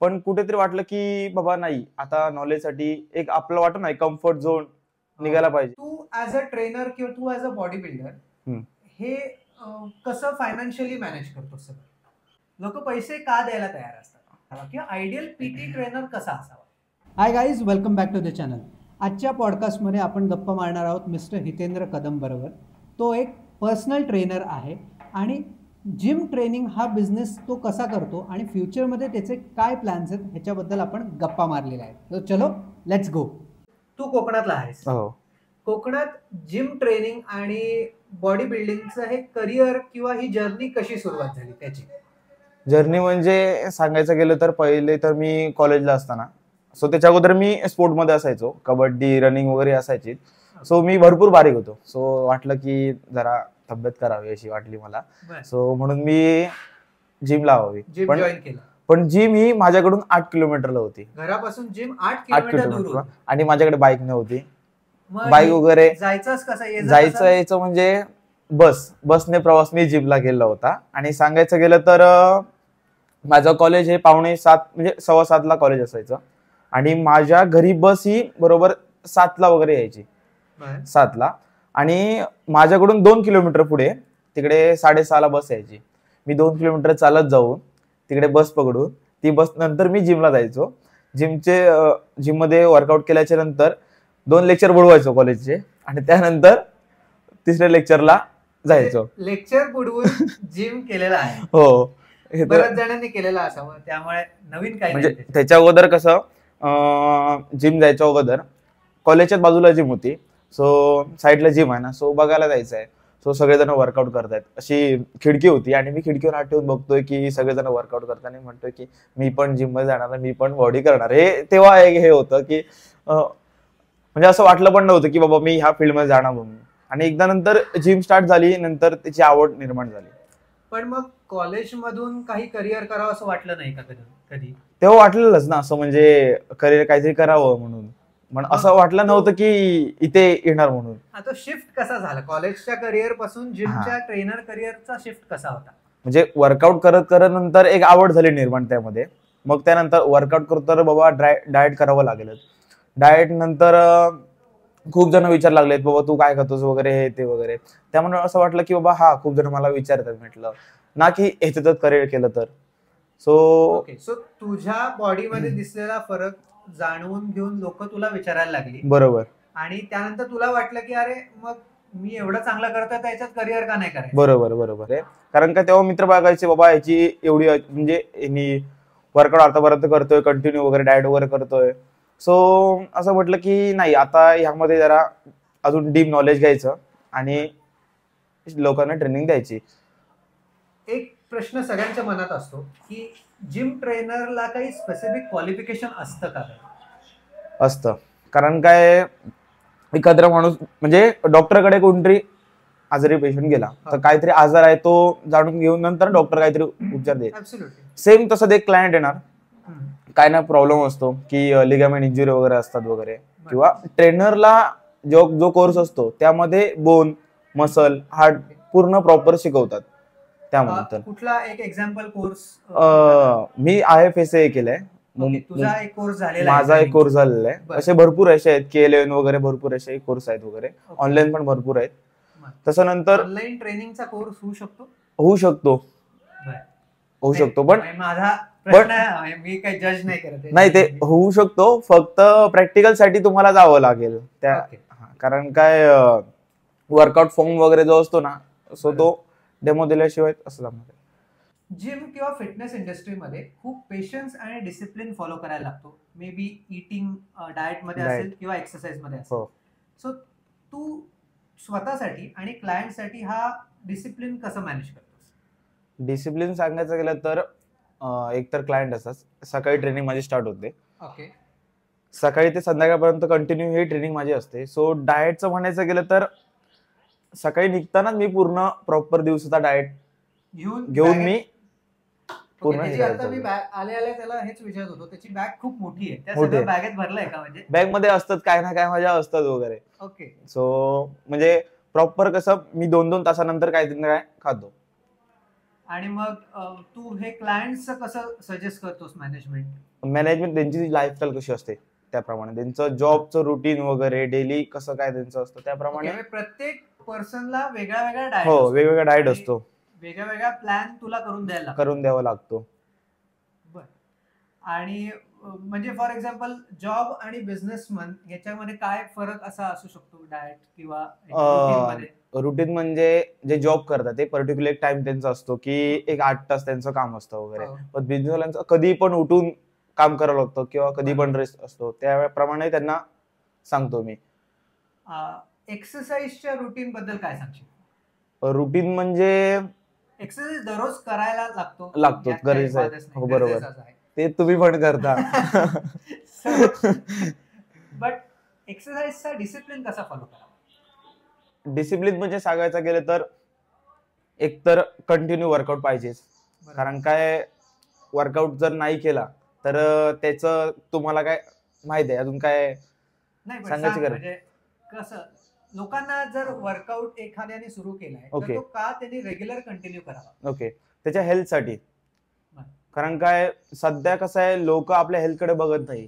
पण कुठेतरी वाटलं की बाबा नाही, आता नॉलेजसाठी एक आपलं वाटतं ना, कम्फर्ट झोन निघायला पाहिजे. तू ऍज अ ट्रेनर किंवा तू ऍज अ बॉडी बिल्डर हे कसं फायनान्शियली मॅनेज करतोस सगळं? लोक पैसे का द्यायला तयार असतात किंवा आयडियल पीटी ट्रेनर कसा असावा? Hi guys, welcome back to the channel. आजच्या पॉडकास्टमध्ये आपण गप्पा मारणार आहोत मिस्टर हितेंद्र कदम बरोबर. तो एक पर्सनल ट्रेनर आहे आणि जिम ट्रेनिंग हा बिझनेस तो कसा करतो आणि फ्युचरमध्ये त्याचे काय प्लॅन्स आहेत ह्याच्याबद्दल आपण गप्पा मारलेल्या आहेत. तर चलो लेट्स गो. तू कोकणातला आहेस. हो. कोकणात जिम ट्रेनिंग आणि बॉडी बिल्डिंगचं हे करिअर किंवा ही जर्नी कशी सुरुवात झाली त्याची? जर्नी म्हणजे सांगायचं गेलं तर पहिले तर मी कॉलेजला असताना, सो त्याच्या अगोदर मी स्पोर्टमध्ये असायचो, कबड्डी रनिंग वगैरे असायची. सो मी भरपूर बारीक होतो. सो वाटलं की जरा तब्येत करावी अशी वाटली मला. सो म्हणून मी जिम लावावी. जिम जॉईन केलं. पण जिम ही माझ्याकडून 8 किलोमीटरला होती. घरापासून जिम 8 8 किलोमीटर किलोमीटर आणि माझ्याकडे बाईक नव्हती. बाईक दूर. वगैरे जायचंच कसं? यायचं म्हणजे बसने प्रवास मी जिमला गेला होता. आणि सांगायचं गेलं तर माझं कॉलेज हे 6:45 म्हणजे 6:15 कॉलेज असायचं आणि माझ्या घरी बस ही बरोबर 7ला वगैरे यायची. 7ला. आणि माझ्याकडून 2 किलोमीटर पुढे तिकडे 6:30ला बस यायची. मी 2 किलोमीटर चालत जाऊन तिकडे बस पकडून ती बस नंतर मी जिमला जायचो. जिम मध्ये वर्कआउट केल्याच्या नंतर 2 लेक्चर बुडवायचो कॉलेजचे आणि त्यानंतर तिसऱ्या लेक्चरला जायचो. लेक्चर बुडवून जिम केलेला आहे. हो, बऱ्याच जणांनी केलेला असावं, त्यामुळे नवीन काही म्हणजे त्याच्या अगोदर कसं जिम जायच्या अगोदर कॉलेजच्या बाजूला जिम होती. सो साईडला जिम आहे ना, सो बघायला जायचं आहे. सो सगळेजण वर्कआउट करतायत अशी खिडकी होती आणि मी खिडकीवर हात ठेवून बघतोय की सगळेजण वर्कआउट करताना म्हणतोय की मी पण जिम मध्ये जाणार, मी पण बॉडी करणार. हे तेव्हा हे होतं की म्हणजे असं वाटलं पण नव्हतं की बाबा मी ह्या फील्डमध्ये जाणार म्हणून. आणि एकदा नंतर जिम स्टार्ट झाली, नंतर त्याची आवड निर्माण झाली. पण मग कॉलेजमधून काही करिअर करावं असं वाटलं नाही का कधी? तेव्हा वाटलेलंच ना, असं म्हणजे करिअर काहीतरी करावं म्हणून. पण असं वाटलं नव्हतं की इथे येणार म्हणून. आता शिफ्ट कसा झाला कॉलेजच्या करिअर पासून जिमच्या ट्रेनर करिअरचा शिफ्ट कसा होता? म्हणजे वर्कआउट करत नंतर एक आवड झाली निर्माण त्यामध्ये. मग त्यानंतर वर्कआउट करतो तर बाबा डाएट करावं लागेल. डाएट नंतर खूप जण विचार लागलेत बाबा तू काय खातोस वगैरे हे ते वगैरे. त्यामुळे असं वाटलं की बाबा हा खूप जण मला विचारतात, म्हटलं ना की ह्याच्यातच करिअर केलं तर. सो तुझ्या बॉडीमध्ये दिसलेला फरक जाणून घेऊन लोक तुला विचारायला लागली. बरोबर. आणि त्यानंतर तुला वाटलं की अरे मग मी एवढं चांगलं करतोय तर याच्यात करिअर का नाही करायचं? बरोबर आहे. कारण का तेव्हा मित्र बघायचे बाबा याची एवढी म्हणजे वर्कआउट आतापर्यंत करतोय, कंटिन्यू वगैरे डाएट वगैरे करतोय. सो असं म्हटलं की नाही, आता ह्यामध्ये जरा अजून डीप नॉलेज घ्यायचं आणि लोकांना ट्रेनिंग द्यायची. एक प्रश्न सगळ्यांच्या मनात असतो की जिम ट्रेनरला काही स्पेसिफिक क्वालिफिकेशन असतं का? असतं. कारण काय, एखादा माणूस म्हणजे डॉक्टरकडे कोणतरी आजारी पेशंट गेला तर काहीतरी आजार आहे तो जाणून घेऊन नंतर डॉक्टर काहीतरी उपचार देईल. सेम तसं एक क्लायंट येणार, काय ना प्रॉब्लेम असतो की लिगामेंट इंजुरी वगैरे असतात वगैरे, किंवा ट्रेनरला जो कोर्स असतो त्यामध्ये बोन, मसल, हार्ट पूर्ण प्रॉपर शिकवतात. त्यामध्ये कुठला एक एक्झाम्पल कोर्स? मी IFSA केलंय. तुझा एक कोर्स झालेला? माझा एक कोर्स झालेला आहे. असे भरपूर असे आहेत, KLN वगैरे भरपूर असे कोर्स आहेत वगैरे, ऑनलाईन पण भरपूर आहेत. तसं नंतर ऑनलाईन ट्रेनिंगचा कोर्स होऊ शकतो पण माझा प्रश्न, मी काही जज नाही करत. नाही, ते होऊ शकतो, फक्त प्रॅक्टिकल साठी तुम्हाला जावं लागेल त्या. कारण काय वर्कआउट फॉर्म वगैरे जो असतो ना, सो तो डेमो दिल्याशिवाय असं जमणार. जिम किंवा फिटनेस इंडस्ट्रीमध्ये खूप पेशन्स आणि डिसिप्लिन फॉलो करायला लागतो. मे बी इटिंग, डाएट मध्ये असेल किंवा एक्सरसाइज मध्ये असेल. सो तू स्वतःसाठी आणि क्लायंटसाठी हा डिसिप्लिन कसं मॅनेज करतोस? डिसिप्लिन सांगायचं गेलं तर एक तर क्लायंट असतात, सकाळी ट्रेनिंग माझी स्टार्ट होते. सकाळी ते संध्याकाळपर्यंत कंटिन्यू ही ट्रेनिंग माझी असते. सो डाएटचं म्हणायचं गेलं तर सकाळी निघताना मी पूर्ण प्रॉपर दिवसाचा डाएट घेऊन मी पूर्ण आले त्याला हेच विचारत होतो, त्याची बॅग खूप मोठी आहे, त्या सगळ्या बॅगेत भरलंय का? म्हणजे बॅग मध्ये असतात काय ना काय माझ्या असतात वगैरे. सो म्हणजे प्रॉपर कसं मी 2-2 तासानंतर काहीतरी काय खातो. आणि मग तू हे क्लायंटचं कसं सजेस्ट करतोस मॅनेजमेंट त्यांची लाईफस्टाईल कशी असते त्याप्रमाणे, त्यांचं जॉबचं रुटीन वगैरे डेली कसं काय त्यांचं असतं त्याप्रमाणे. प्रत्येक पर्सनला वेगळा वेगळा डाएट, हो वेगवेगळा डाएट असतो, वेगळा वेगळा प्लॅन तुला करून द्यावा लागतो. आणि म्हणजे फॉर एक्झाम्पल जॉब आणि बिझनेसमन याच्यामध्ये काय फरक असा असू शकतो डाएट किंवा रुटीन? म्हणजे जे जॉब करतात ते पर्टिक्युलर एक टाइम त्यांचा असतो की एक 8 तास त्यांचं काम असतं वगैरे. पण बिझनेसवाल्यांचं कधी पण उठून काम करावं लागतं किंवा कधी पण रेस्ट असतो, त्याप्रमाणे त्यांना सांगतो मी. एक्सरसाइजच्या रुटीन बद्दल काय सांगशील? रुटीन म्हणजे एक्सरसाइज दररोज करायला लागतो गरजेचं आहे. हो बरोबर, ते तुम्ही पण करता. बट एक्सरसाइजचा डिसिप्लिन कसा फॉलो करावा? डिसिप्लिन म्हणजे सांगायचं गेलं तर एक तर कंटिन्यू वर्कआउट पाहिजेच. कारण काय, वर्कआउट जर नाही केला तर त्याचं तुम्हाला काय माहित आहे, अजून काय सांगायची गरज? म्हणजे कसं लोकांना जर वर्कआउट एखाद्याने सुरू केलाय तर तो का त्यांनी रेग्युलर कंटिन्यू करावा? ओके, त्याच्या हेल्थसाठी. कारण काय सध्या कसं आहे, लोक आपल्या हेल्थकडे बघत नाही,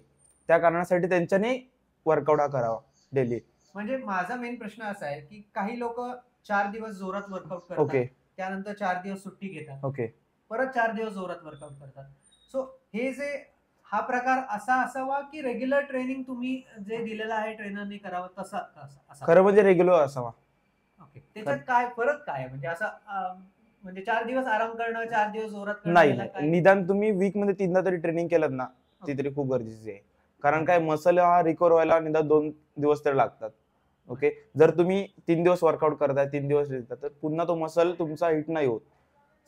त्या कारणासाठी त्यांच्याने वर्कआउट हा करावा डेली. म्हणजे माझा मेन प्रश्न असा आहे की काही लोक 4 दिवस जोरात वर्कआउट करतात, त्यानंतर 4 दिवस सुट्टी घेतात, परत 4 दिवस जोरात वर्कआउट करतात. सो हे जे हा प्रकार असा असावा की रेग्युलर ट्रेनिंग तुम्ही जे दिलेलं आहे ट्रेनरने करावं तसा असा? खरं म्हणजे रेग्युलर असावा. ओके, त्याच्यात काय फरक काय आहे? म्हणजे असं म्हणजे 4 दिवस आराम करणं, 4 दिवस जोरात करणं नाही, निदान तुम्ही वीक मध्ये 3दा तरी ट्रेनिंग केलं ना, ती तरी खूप गरजेची आहे. कारण काय मसल हा रिकव्हर व्हायला निदान 2 दिवस तरी लागतात. ओके, जर तुम्ही 3 दिवस वर्कआउट करताय, 3 दिवस येतात, तर पुन्हा तो मसल तुमचा हिट नाही होत.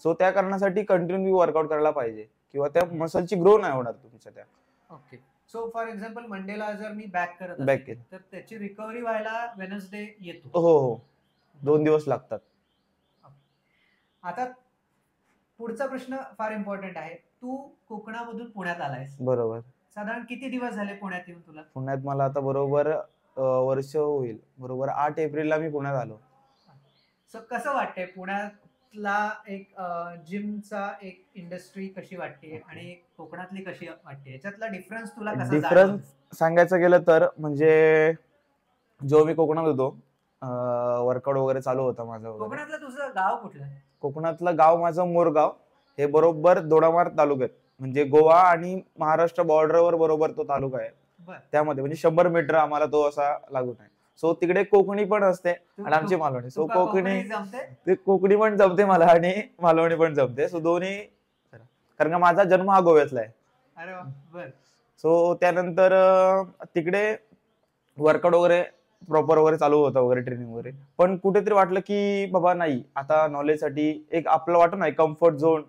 सो त्या कारणासाठी कंटिन्यू वर्कआउट करायला पाहिजे किंवा त्या मसलची ग्रो नाही होणार तुमच्या त्या. ओके, सो फॉर एक्झाम्पल मंडेला जर मी बॅक करत असेल तर त्याची रिकव्हरी व्हायला वेडनेसडे येतो. हो, 2 दिवस लागतात. आता पुढचा प्रश्न फार इम्पॉर्टंट आहे. तू कोकणामधून पुण्यात आलायस, बरोबर. साधारण किती दिवस झाले पुण्यात येऊन तुला? पुण्यात मला आता बरोबर वर्ष होईल. बरोबर 8 एप्रिलला मी पुण्यात आलो. सो कसं वाटतंय पुण्यातला एक जिमचा एक इंडस्ट्री कशी वाटते आणि कोकणातली कशी वाटते? याच्यातला डिफरन्स तुला कसा जाणवतो? डिफरन्स सांगायचं गेलं तर म्हणजे जो मी कोकणात होतो, वर्कआउट वगैरे चालू होता माझं. कोकणातलं तुझं गाव कुठलं? कोकणातलं गाव माझं मोरगाव, हे बरोबर दोडामार्ग तालुक्यात, म्हणजे गोवा आणि महाराष्ट्र बॉर्डरवर बरोबर तो तालुका आहे. त्यामध्ये म्हणजे 100 मीटर आम्हाला तो असा लागून आहे. सो तिकडे कोकणी पण असते आणि आमची मालवणी. सो कोकणी पण जमते मला आणि मालवणी पण जमते. सो दोन्ही, कारण का माझा जन्म हा गोव्यातला आहे. सो त्यानंतर तिकडे वर्कआउट वगैरे प्रॉपर वगैरे चालू होतं वगैरे, ट्रेनिंग वगैरे. पण कुठेतरी वाटलं की बाबा नाही, आता नॉलेजसाठी एक आपलं वाटत नाही कम्फर्ट झोन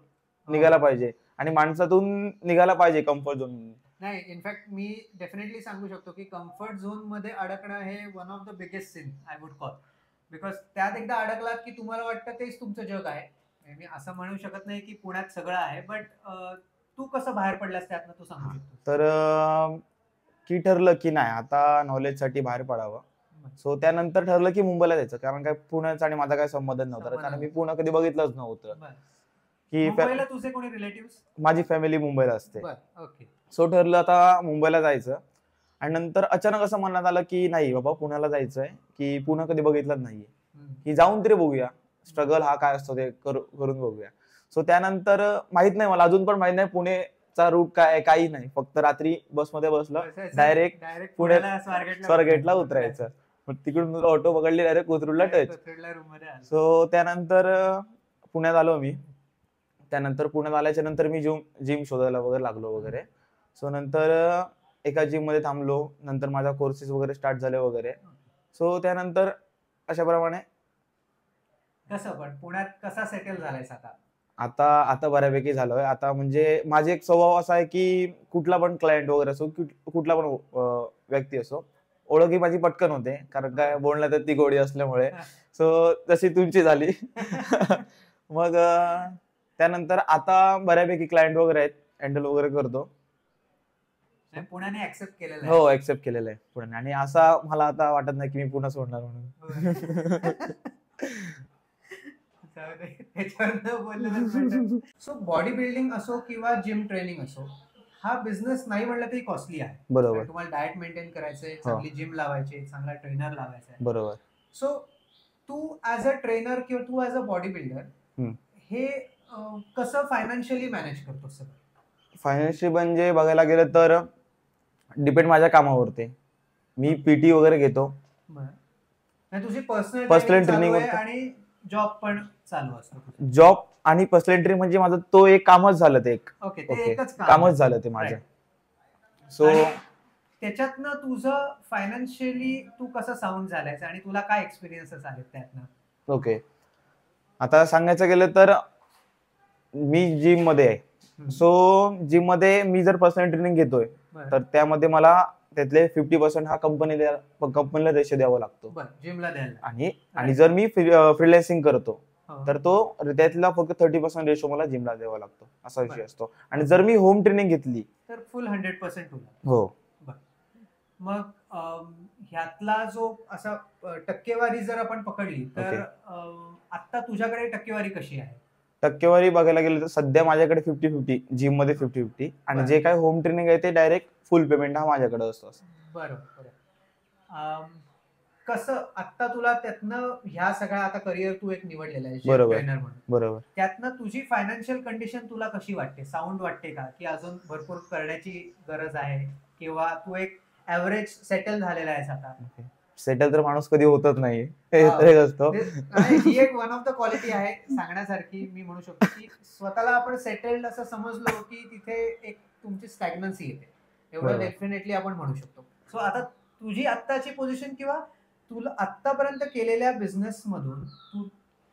निघायला पाहिजे आणि माणसातून निघायला पाहिजे कम्फर्ट झोन. नाही, इनफॅक्ट मी डेफिनेटली सांगू शकतो की कम्फर्ट झोन मध्ये अडकणं हे one of the biggest sin I would call. Because त्यात एकदा अडकलात की तुम्हाला वाटतं तेच तुमचं जग आहे. मी असं म्हणू शकत नाही की पुण्यात सगळं आहे, बट तू कसं बाहेर पडलास त्यातनं तू सांगू शकतो? तर की ठरलं की नाही आता नॉलेजसाठी बाहेर पडावं. सो त्यानंतर ठरलं की मुंबईला जायचं, कारण काय पुण्याचा आणि माझा काय संबंध नव्हता, कारण मी पुणे कधी बघितलंच नव्हतं. की मुंबईला तुझे कोणी रिलेटिव्ह? माझी फॅमिली मुंबईला असते. ओके, सो ठरलं आता मुंबईला जायचं. आणि नंतर अचानक असं मनात आलं की नाही बाबा पुण्याला जायचंय, की पुणे कधी बघितलंच नाहीये, की जाऊन तरी बघूया, स्ट्रगल हा काय असतो ते करून बघूया. सो त्यानंतर माहित नाही मला, अजून पण माहित नाही पुणेचा रूट काय, काही नाही. फक्त रात्री बसमध्ये बसलं, डायरेक्ट पुण्याला स्वारगेटला उतरायचं. तिकडून ऑटो पकडली, डायरेक्ट कोथरूडला टच. सो त्यानंतर पुण्यात आलो मी. त्यानंतर पुण्यात आल्याच्या नंतर मी जिम शोधायला वगैरे लागलो वगैरे. सो नंतर एका जिम मध्ये थांबलो, नंतर माझा कोर्सेस वगैरे स्टार्ट झाले वगैरे. सो त्यानंतर अशा प्रमाणे. कसं पण पुण्यात कसा सेटल झालायस आता? आता बऱ्यापैकी झालोय. आता म्हणजे माझे एक स्वभाव असा आहे की कुठला पण क्लायंट वगैरे असो, कुठला पण व्यक्ती असो, ओळखी माझी पटकन होते, कारण काय बोलण्यात ती गोडी असल्यामुळे. सो तशी तुमची झाली. मग त्यानंतर आता बऱ्यापैकी क्लायंट वगैरे आहेत, हँडल वगैरे करतो. पुण्याने ऍक्सेप्ट केलेलं आहे? हो, ऍक्सेप्ट केलेलं आहे पुण्याने. आणि असा मला आता वाटत नाही की मी पुन्हा सोडणार म्हणून. सो बॉडी बिल्डिंग असो किंवा जिम ट्रेनिंग असो, हा बिझनेस नाही म्हणलं तरी कॉस्टली आहे. बरोबर. तुम्हाला डाएट मेंटेन करायचंय, चांगली जिम लावायची, चांगला ट्रेनर लावायचा आहे. बरोबर. सो तू ऍज अ ट्रेनर किंवा तू ऍज अ बॉडी बिल्डर हे कसं फायनान्शियली मॅनेज करतो सगळं? फायनान्शियल म्हणजे बघायला गेलं तर डिपेंड माझ्या कामावरती. मी पीटी वगैरे घेतो, तुझी पर्सनल ट्रेनिंग आणि जॉब पण चालू असतो. जॉब आणि पर्सनल ट्रेनिंग म्हणजे माझं तो एक कामच झालं, ते एक कामच झालं ते माझं. सो त्याच्यातनं तुझं फायनान्शियली तू कसं साऊंड झालायचं आणि तुला काय एक्सपिरियन्सेस आहेत त्यातनं? ओके, आता सांगायचं गेलं तर मी जिम मध्ये आहे. सो जिम मध्ये मी जर पर्सनल ट्रेनिंग घेतोय तर त्यामध्ये मला त्यातले 50% हा कंपनीला रेशो द्यावा लागतो जिमला द्यायला. आणि जर मी फ्रीलान्सिंग करतो तर तो त्यातला फक्त 30% रेशो मला जिमला द्यावा लागतो, असा विषय असतो. आणि जर मी होम ट्रेनिंग घेतली तर फुल 100% तुला. हो. मग ह्यातला जो असा टक्केवारी जर आपण पकडली तर आता तुझ्याकडे टक्केवारी कशी आहे? टक्केवारी बघायला गेलं तर सध्या माझ्याकडे 50-50, जिम मध्ये 50-50 आणि जे काय होम ट्रेनिंग आहे ते डायरेक्ट फुल पेमेंट हा माझ्याकडे असतो. बरोबर. कसं आता तुला त्यातनं ह्या सगळ्या आता करिअर तू एक निवडलेला आहे ट्रेनर म्हणून, बरोबर, त्यातनं तुझी फायनान्शियल कंडिशन तुला कशी वाटते? साऊंड वाटते का की अजून भरपूर करण्याची गरज आहे, किंवा तू एक ऍव्हरेज सेटल झालेला आहेस आता? सेटल तर माणूस कधी होतच नाही, असतो. ही एक वन ऑफ द क्वालिटी आहे सांगण्यासारखी. मी म्हणू शकतो की स्वतःला आपण सेटल्ड असं समजलो की तिथे एक तुमची स्टॅग्नन्सी येते, एवढं डेफिनेटली आपण म्हणू शकतो. सो आता तुझी आत्ताची पोझिशन किंवा तुला आतापर्यंत केलेल्या बिझनेस मधून तू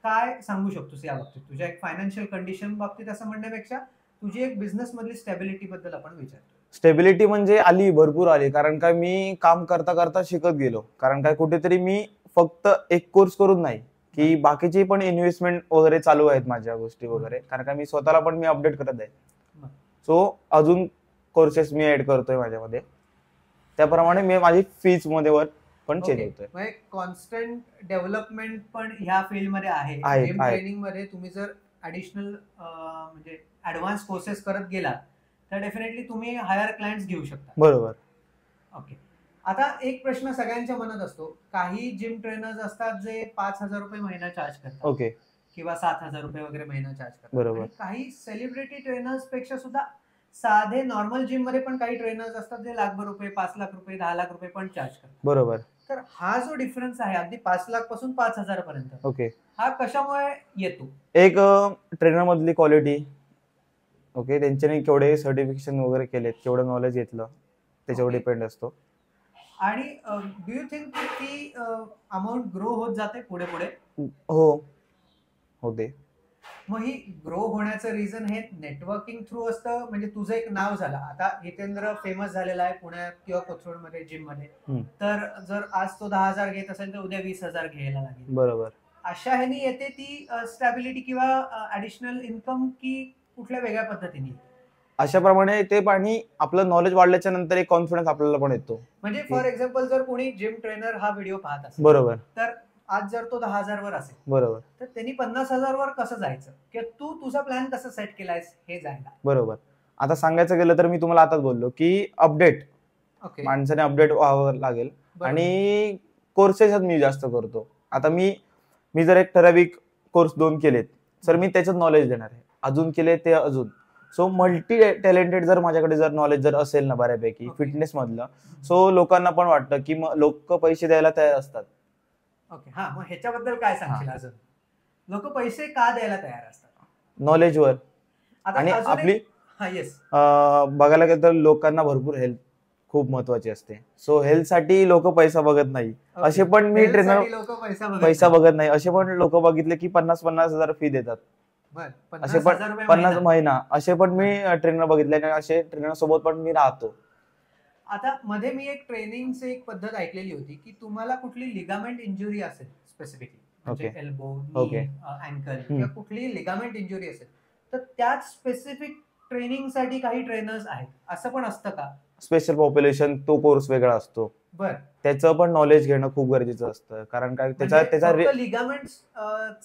काय सांगू शकतोस या बाबतीत? तुझ्या एक फायनान्शियल कंडिशन बाबतीत असं म्हणण्यापेक्षा तुझी एक बिझनेस मधली स्टॅबिलिटी बद्दल आपण विचारतो. स्टेबिलिटी म्हणजे आली, भरपूर आली. कारण काय मी काम करता करता शिकत गेलो. कारण काय कुठेतरी मी फक्त एक कोर्स करून नाही की बाकीची पण इन्व्हेस्टमेंट वगैरे चालू आहेत माझ्या गोष्टी वगैरे. कारण काय मी स्वतःला पण मी अपडेट करत आहे. सो अजून कोर्सेस मी ऍड करतोय माझ्यामध्ये, त्याप्रमाणे मी माझी फीज मध्ये वर पण चेंज होतोय. कॉन्स्टंट डेव्हलपमेंट पण ह्या फील्ड मध्ये आहे. जिम ट्रेनिंग मध्ये तुम्ही जर ऍडिशनल म्हणजे ऍडव्हान्स कोर्सेस करत गेला तर डेफिनेटली तुम्ही हायर क्लायंट्स घेऊ शकता. बरोबर. ओके, आता एक प्रश्न सगळ्यांच्या मनात असतो. काही जिम ट्रेनर्स असतात जे 5,000 रुपये महिना चार्ज करतात, ओके, किंवा 7,000 रुपये वगैरे महिना चार्ज करतात. बरोबर. काही सेलिब्रिटी ट्रेनर्स पेक्षा सुद्धा साधे नॉर्मल जिम मध्ये पण काही ट्रेनर्स असतात जे लाखभर रुपये, 5 लाख रुपये, 10 लाख रुपये पण चार्ज करतात. बरोबर. तर हा जो डिफरन्स आहे अगदी 5 लाख पासून 5,000 पर्यंत, ओके, हा कशामुळे येतो? एक ट्रेनर मधली क्वालिटी, ओके, त्यांच्याने केवढे सर्टिफिकेशन वगैरे केलेत, केवढं नॉलेज घेतलं, त्याच्यावर डिपेंड असतो. आणि डू यू थिंक की अमाऊंट ग्रो होत जाते पुढे पुढे? हो, होते. मग ही ग्रो होण्याचं रिझन हे नेटवर्किंग थ्रू असतं? म्हणजे तुझं एक नाव झालं, आता हितेंद्र फेमस झालेला आहे पुण्यात किंवा कोथरूड मध्ये जिम मध्ये, तर जर आज तो 10,000 घेत असेल तर उद्या 20,000 घ्यायला लागेल. बरोबर. अशा ह्यानी येते ती स्टॅबिलिटी किंवा ऍडिशनल इन्कम, की कुठल्या वेगळ्या पद्धतीने? अशाप्रमाणे ते आणि आपलं नॉलेज वाढल्याच्या नंतर एक कॉन्फिडन्स आपल्याला पण येतो. म्हणजे फॉर एक्झाम्पल जर कोणी जिम ट्रेनर हा व्हिडिओ पाहत असेल, बरोबर, तर आज जर तो 10,000 वर असेल, बरोबर, तर त्यांनी 50,000 वर कसं जायचं, किंवा तू तुझा प्लॅन कसं सेट केलायस हे जायला? बरोबर. आता सांगायचं गेलं तर मी तुम्हाला आताच बोललो की अपडेट, माणसाने अपडेट व्हावं लागेल. आणि कोर्सेस मी जास्त करतो. आता मी जर एक ठराविक कोर्स 2 केलेत तर मी त्याच्यात नॉलेज देणार आहे, अजून केले ते अजून. सो मल्टी टॅलेंटेड जर माझ्याकडे जर नॉलेज जर असेल ना बऱ्यापैकी फिटनेस मधलं, सो लोकांना पण वाटतं की लोक पैसे द्यायला तयार असतात. ओके, हा, मग ह्याच्याबद्दल काय सांगशील? अजून लोक पैसे का द्यायला तयार असतात? नॉलेजवर. आणि आपली बघायला गेलं तर लोकांना भरपूर हेल्थ खूप महत्वाची असते. सो हेल्थ साठी लोक पैसा बघत नाही, असे पण मी ट्रेनर पैसा बघत नाही, असे पण लोक बघितले की 50,000 फी देतात, असे पण 50 महिना, असे पण मी ट्रेनर बघितले, असे ट्रेनर सोबत पण मी राहतो. आता मध्ये मी एक ट्रेनिंगची एक पद्धत ऐकलेली होती की तुम्हाला कुठली लिगामेंट इंजुरी असेल स्पेसिफिकली, म्हणजे एल्बो, नी, अँकल किंवा कुठलीही लिगामेंट इंजुरी असेल तर त्याच स्पेसिफिक ट्रेनिंग साठी काही ट्रेनर्स आहेत असं पण असतं का? स्पेशल पॉप्युलेशन तो कोर्स वेगळा असतो. बर, त्याचं पण नॉलेज घेणं खूप गरजेचं असतं, कारण काय त्याचा लिगामेंट्स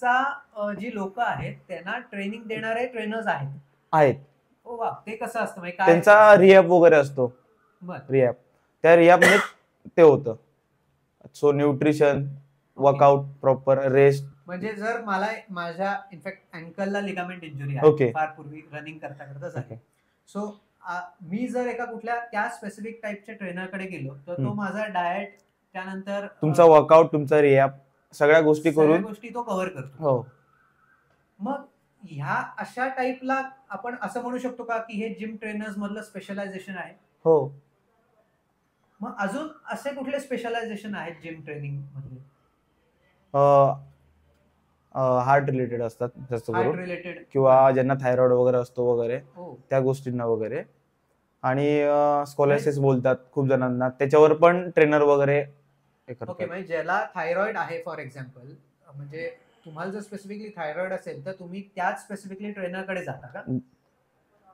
चा जी लोक आहेत त्यांना ट्रेनिंग देणारे ट्रेनर्स आहेत. ओ वा, ते कसं असतं म्हणजे काय? त्यांचा रिहॅब वगैरे असतो. रिहॅब, त्या रिहॅब मध्ये ते होतं. So nutrition, workout, proper rest. म्हणजे जर मला माझ्या इनफॅक्ट अँकलला लिगामेंट इंजुरी आहे, फार पूर्वी रनिंग करता करता झाली. सो मी जर एका कुठल्या त्या स्पेसिफिक टाइपच्या ट्रेनर कडे गेलो तर तो माझा डाएट, त्यानंतर तुमचा वर्कआउट, तुमचा रिहॅब, सगळ्या गोष्टी तो कव्हर करतो. हो. मग ह्या अशा टाइपला आपण असं म्हणू शकतो का की हे जिम ट्रेनर्स मधलं स्पेशलायझेशन आहे? हो. मग अजून असे कुठले स्पेशलायझेशन आहेत जिम ट्रेनिंग मध्ये? हार्ट रिलेटेड असतात जास्त करून, रिलेटेड, किंवा ज्यांना थायरॉइड वगैरे असतो वगैरे त्या गोष्टींना वगैरे. आणि स्कॉलरशिप बोलतात खूप जणांना, त्याच्यावर पण ट्रेनर वगैरे हे करतात. ओके, म्हणजे ज्याला थायरॉइड आहे फॉर एक्झाम्पल, म्हणजे तुम्हाला जर स्पेसिफिकली थायरॉइड असेल तर तुम्ही त्याच स्पेसिफिकली ट्रेनर कडे जाता का?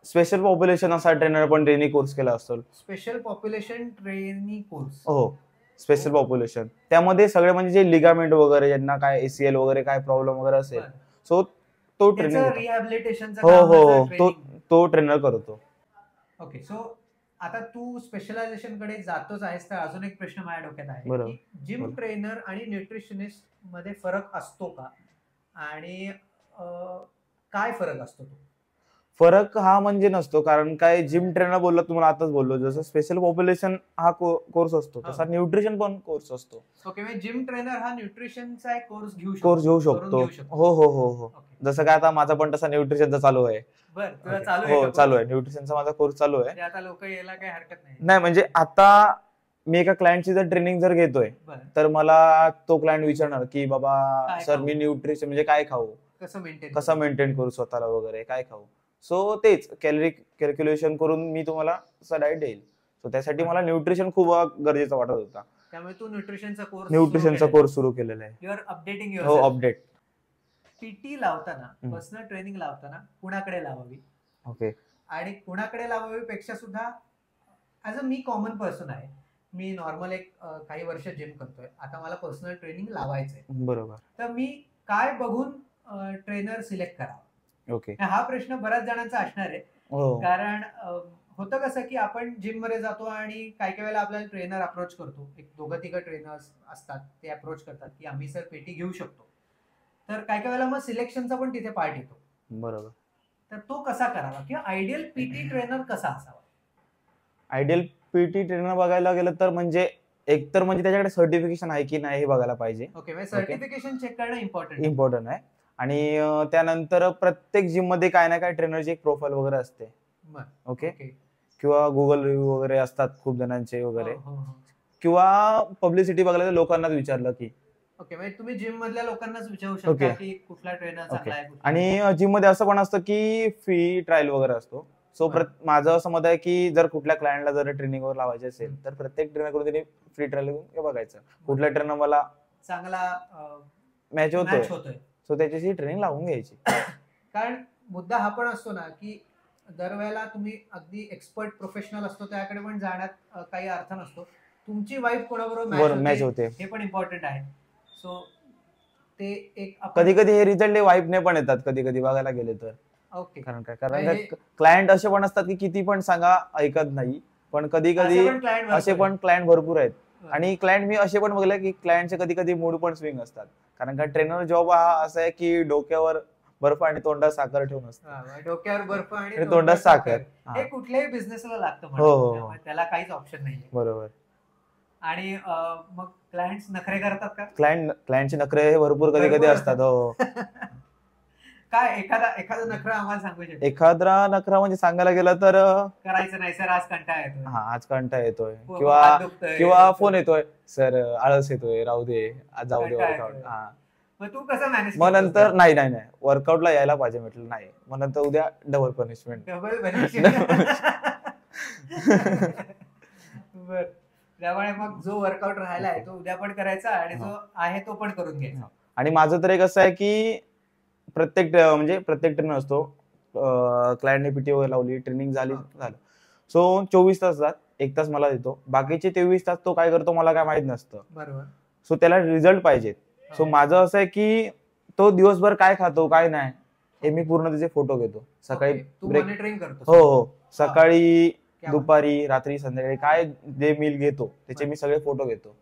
स्पेशल पॉप्युलेशन असा ट्रेनर पण ट्रेनिंग कोर्स केला असतो. Special population training course? हो, स्पेशल पॉप्युलेशन. त्यामध्ये सगळे म्हणजे जे लिगामेंट वगैरे, ज्यांना काय ACL वगैरे काय प्रॉब्लेम वगैरे असेल, सो तो ट्रेनिंग, रिहॅबिलिटेशनचा तो ट्रेनर करतो. ओके, सो आता तू स्पेशलायझेशन कडे जातोच आहेस, तर अजून एक प्रश्न माझ्या डोक्यात आहे की जिम ट्रेनर आणि न्यूट्रिशनिस्ट मध्ये फरक असतो का, आणि काय फरक असतो तो? फरक हा म्हणजे नसतो, कारण काय जिम ट्रेनर बोललो, तुम्हाला आताच बोललो, जसं स्पेशल पॉप्युलेशन हा कोर्स असतो तसा न्यूट्रिशन पण कोर्स असतो. ओके, म्हणजे जिम ट्रेनर हा न्यूट्रिशनचा एक कोर्स घेऊ शकतो. हो हो हो हो. जसं काय आता माझा पण तसा न्यूट्रिशनचा चालू आहे. हो, चालू आहे न्यूट्रिशनचा माझा कोर्स चालू आहे. आता लोक यायला काही हरकत नाही, म्हणजे आता मी एका क्लायंटची जर ट्रेनिंग जर घेतोय तर मला तो क्लायंट विचारणार की बाबा सर मी न्यूट्रिशन म्हणजे काय खाऊ, कसं मेंटेन करू स्वतःला वगैरे, काय खाऊ. सो तेच कॅलरी कॅल्क्युलेशन करून मी तुम्हाला असा डाएट देईल. सो त्यासाठी मला न्यूट्रिशन खूप गरजेचा वाटत होता, त्यामुळे तू न्यूट्रिशनचा कोर्स सुरू केलेला आहे. यू आर अपडेटिंग हो, अपडेट. पीटी लावताना, पर्सनल ट्रेनिंग लावताना कुणाकडे लावावी? ओके. आणि कुणाकडे लावावी पेक्षा सुद्धा as a me common person आहे, मी नॉर्मल एक काही वर्ष जिम करतोय, आता मला पर्सनल ट्रेनिंग लावायचंय, बरोबर, तर मी काय बघून ट्रेनर सिलेक्ट करावा? ओके, हा प्रश्न बऱ्याच जणांचा असणार आहे. कारण होतं कसं की आपण जिम मध्ये जातो आणि काही काही वेळेला आपल्याला ट्रेनर अप्रोच करतो, एक दोघं तिघं ट्रेनर्स असतात, ते अप्रोच करतात की आम्ही सर पेटी घेऊ शकतो. तर काही काही वेळेला मग सिलेक्शनचा पण तिथे पार्ट येतो. बरोबर. तर तो कसा करावा, किंवा आयडियल पीटी ट्रेनर कसा असावा? आयडियल पीटी ट्रेनर बघायला गेलं तर म्हणजे एकतर म्हणजे त्याच्याकडे सर्टिफिकेशन आहे की नाही हे बघायला पाहिजे. ओके, सर्टिफिकेशन चेक करणं इम्पॉर्टंट आहे. आणि त्यानंतर प्रत्येक जिम मध्ये काय ना काय ट्रेनरची एक प्रोफाईल वगैरे असते. ओके, किंवा गुगल रिव्ह्यू वगैरे असतात खूप जणांचे वगैरे, किंवा पब्लिसिटी बघायला लोकांनाच विचारलं की ओके, म्हणजे तुम्ही जिम मधल्या लोकांनाच विचारू शकता की कुठला ट्रेनर चांगला आहे. आणि जिम मध्ये असं पण असतं की फ्री ट्रायल वगैरे असतो. सो माझं असं मत आहे की जर कुठल्या क्लायंटला जर ट्रेनिंग वर लावायचे असेल तर प्रत्येक ट्रेनर कडून त्यांनी फ्री ट्रायल घेऊन बघायचं कुठला ट्रेनर मला चांगला मॅच होतोय, सो त्याच्याशी ट्रेनिंग लावून घ्यायची. कारण मुद्दा हा पण असतो ना की दरवेळेला तुम्ही अगदी एक्सपर्ट प्रोफेशनल असतो त्याकडे पण जाण्यात काही अर्थ नसतो. तुमची वाईफ कोणाबरोबर मॅच होते हे पण इम्पॉर्टंट आहे. सो ते एक कधी कधी हे रिझल्ट वाईफने पण येतात कधी कधी बघायला गेले तर. ओके, कारण क्लायंट असे पण असतात की किती पण सांगा ऐकत नाही, पण कधी कधी असे पण क्लायंट भरपूर आहेत. आणि क्लायंट मी असे पण बघले की क्लायंटचे कधी कधी मूड पण स्विंग असतात, कारण का ट्रेनर जॉब हा असा आहे की डोक्यावर बर्फ आणि तोंडात साखर ठेवून असतं. डोक्यावर बर्फ आणि तोंडात साखर हे कुठल्याही बिझनेसला लागतं, त्याला काहीच ऑप्शन नाही. बरोबर. आणि मग क्लायंट्स नखरे करतात का? क्लायंटचे नखरे भरपूर कधी कधी असतात. हो. काय एखादा नखरा आम्हाला सांगू शकतो? एखादा नखरा म्हणजे सांगायला गेलं तर करायचं नाही सर, आज कंटाळा येतोय. आज कंटाळा येतोय, किंवा फोन येतोय सर आळस येतोय, राहू दे आज जाऊ दे वर्कआउट. मग तू कसं मॅनेज? मग नंतर नाही वर्कआउटला यायला पाहिजे म्हटलं नाही, मग नंतर उद्या डबल पनिशमेंट. त्यामुळे मग जो वर्कआउट राहिला आहे तो उद्या पण करायचा आणि जो आहे तो पण करून घ्यायचा. आणि माझं तर एक असं आहे की प्रत्येक ट्रेनर असतो क्लायंटने पीटी वगैरे लावली, ट्रेनिंग झाली, झालं. सो 24 तास जात, 1 तास मला देतो, बाकीचे 23 तास तो काय करतो मला काय माहित नसतं. बरोबर. सो त्याला रिझल्ट पाहिजेत. सो माझं असं आहे की तो दिवसभर काय खातो काय नाही हे मी पूर्ण त्याचे फोटो घेतो. सकाळी मॉनिटरिंग करतो. हो, सकाळी, दुपारी, रात्री, संध्याकाळी काय जे मील घेतो त्याचे मी सगळे फोटो घेतो.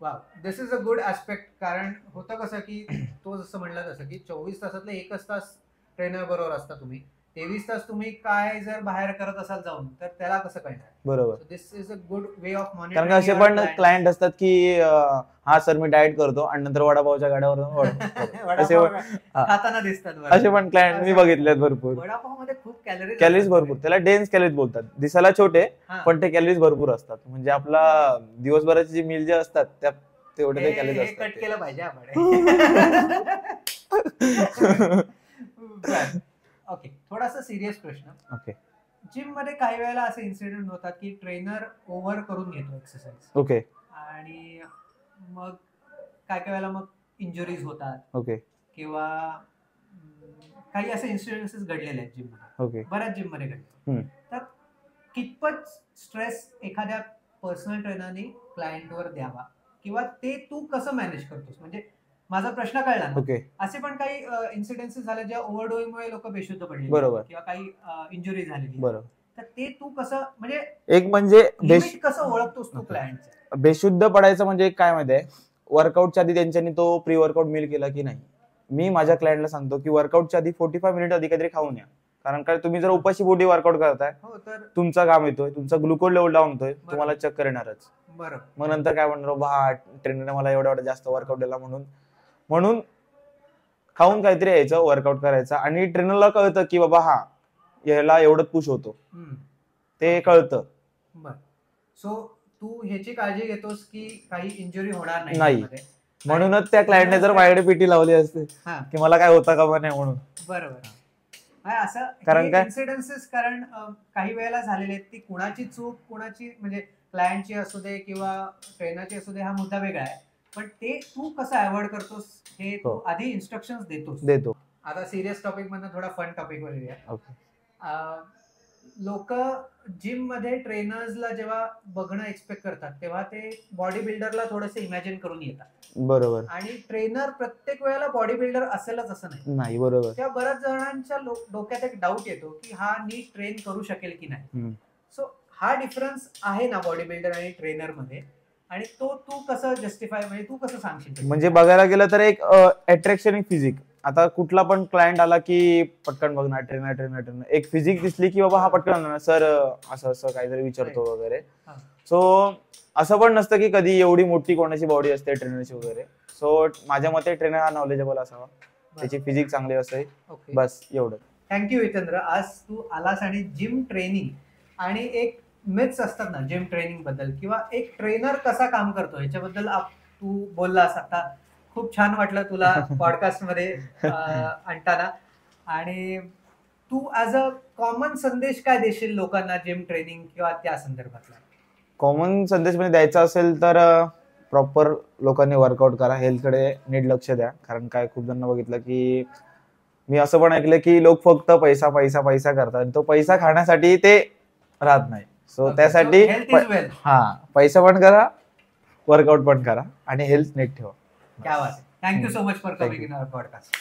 Wow, this is a good aspect. कारण होतं कसं की तो जसं म्हणलं तसं की 24 तासातले 1च तास ट्रेनर बरोबर असता तुम्ही, 23 तास तुम्ही काय जर बाहेर करत असाल जाऊन तर त्याला कसं कळणार. बरोबर. This is a good way of monitoring. कारण असे पण क्लायंट असतात की हा सर मी डाएट करतो आणि नंतर वडापावच्या गाड्यावर खाताना दिसतात. असे पण क्लायंट मी बघितलेत भरपूर. वडापावमध्ये खूप कॅलरीज भरपूर, त्याला डेन्स कॅलरीज बोलतात. दिसायला छोटे पण ते कॅलरीज भरपूर असतात. म्हणजे आपला दिवसभराची जी मील जे असतात त्या तेवढे ते कॅलरीज असतात. कट केलं पाहिजे आपण. ओके, थोडासा सिरियस प्रश्न. ओके. जिम मध्ये काही वेळेला असे इन्सिडेंट होतात की ट्रेनर ओव्हर करून घेतो एक्सरसाइज. ओके. आणि मग काय वेळेला मग इंजुरीज होतात. ओके. किंवा काही असे इन्सिडेंसेस घडलेले आहेत जिम मध्ये. ओके. बऱ्याच जिम मध्ये घडले. तर कितपत स्ट्रेस एखाद्या पर्सनल ट्रेनरने क्लायंटवर द्यावा किंवा ते तू कसं मॅनेज करतोस. म्हणजे माझा प्रश्न कळला ना. ओके. असे पण काही इन्सिडेंसेस झाले ज्या ओव्हरडोईंगमुळे लोक बेशुद्ध पडले. बरोबर. किंवा काही इंजुरी झालेली. बरोबर. तर ते तू कसं म्हणजे एक म्हणजे कसं ओळखतोस तू क्लायंटचं. बेशुद्ध पडायचं म्हणजे काय माहिती आहे, वर्कआउटच्या आधी त्यांच्यानी तो प्री वर्कआउट मील केला की नाही. मी माझ्या क्लायंटला सांगतो की वर्कआउटच्या आधी 45 मिनिट आधी काहीतरी खाऊन या. कारण काय तुम्ही जर उपाशी पोटी वर्कआउट करताय तर तुमचा घाम येतोय, तुमचा ग्लुकोज लेवल डाऊन होतोय, तुम्हाला चक्कर येणारच. बरोबर. मग नंतर काय म्हणणार बा ट्रेनरने मला एवढा जास्त वर्कआउट दिला म्हणून खाऊन काहीतरी यायचं, वर्कआउट करायचं. आणि ट्रेनरला कळतं की बाबा हा याला एवढं पुश होतो, ते कळतं. बर. सो तू ह्याची काळजी घेतोस की काही इंजुरी होणार नाही. म्हणूनच त्या क्लायंटने जर माझ्याकडे पीटी लावली असते की मला काय होता का नाही म्हणून. बरोबर. असं कारण काय इन्सिडेन्सेस कारण काही वेळेला झालेले आहेत. ती कुणाची चूक कुणाची म्हणजे क्लायंटची असू दे किंवा ट्रेनरची असू दे हा मुद्दा वेगळा आहे. पण ते तू कसं अवॉइड करतोस हे तू आधी इन्स्ट्रक्शन्स देतो. आता सिरियस टॉपिक मधून थोडा फन टॉपिक वर येऊया. लोक जिम मध्ये ट्रेनर्सला जेव्हा बघणं एक्सपेक्ट करतात तेव्हा ते बॉडी बिल्डरला थोडंसं इमॅजिन करून येतात. बरोबर. आणि ट्रेनर प्रत्येक वेळेला बॉडी बिल्डर असेलच असं नाही. बरोबर. तेव्हा बऱ्याच जणांच्या डोक्यात एक डाऊट येतो की हा नीट ट्रेन करू शकेल की नाही. सो हा डिफरन्स आहे ना बॉडी बिल्डर आणि ट्रेनर मध्ये, आणि तो तू कसं जस्टिफाय म्हणजे तू कसं सांगशील. म्हणजे बघायला गेलं तर एक अट्रॅक्शन फिजिक. आता कुठला पण क्लायंट आला की पटकन बघणार ट्रेनर एक फिजिक दिसली की बाबा हा पटकन सर असं असं काहीतरी विचारतो वगैरे. सो असं पण नसतं की कधी एवढी मोठी कोणाची बॉडी असते ट्रेनरची वगैरे. सो माझ्या मते ट्रेनर हा नॉलेजेबल असावा, त्याची फिजिक चांगली असेल, बस एवढं. थँक्यू हितेंद्र. आज तू आलास आणि जिम ट्रेनिंग आणि एक मिथ्स असतात ना जिम ट्रेनिंग बद्दल किंवा एक ट्रेनर कसा काम करतो याच्याबद्दल तू बोललास. आता खूप छान वाटलं तुला पॉडकास्ट मध्ये आणताना. आणि तू ऍज अ कॉमन संदेश काय देशील लोकांना जिम ट्रेनिंग किंवा त्या संदर्भातला. कॉमन संदेश म्हणजे द्यायचा असेल तर प्रॉपर लोकांनी वर्कआउट करा, हेल्थकडे नीट लक्ष द्या. कारण काय खूप जण बघितलं की मी असं पण ऐकलं की लोक फक्त पैसा पैसा पैसा करतात, तो पैसा खाण्यासाठी ते राहत नाही. सो त्यासाठी पैसा पण करा, वर्कआउट पण करा आणि हेल्थ नीट ठेवा. क्या बात आहे. Thank you so much for coming in our podcast.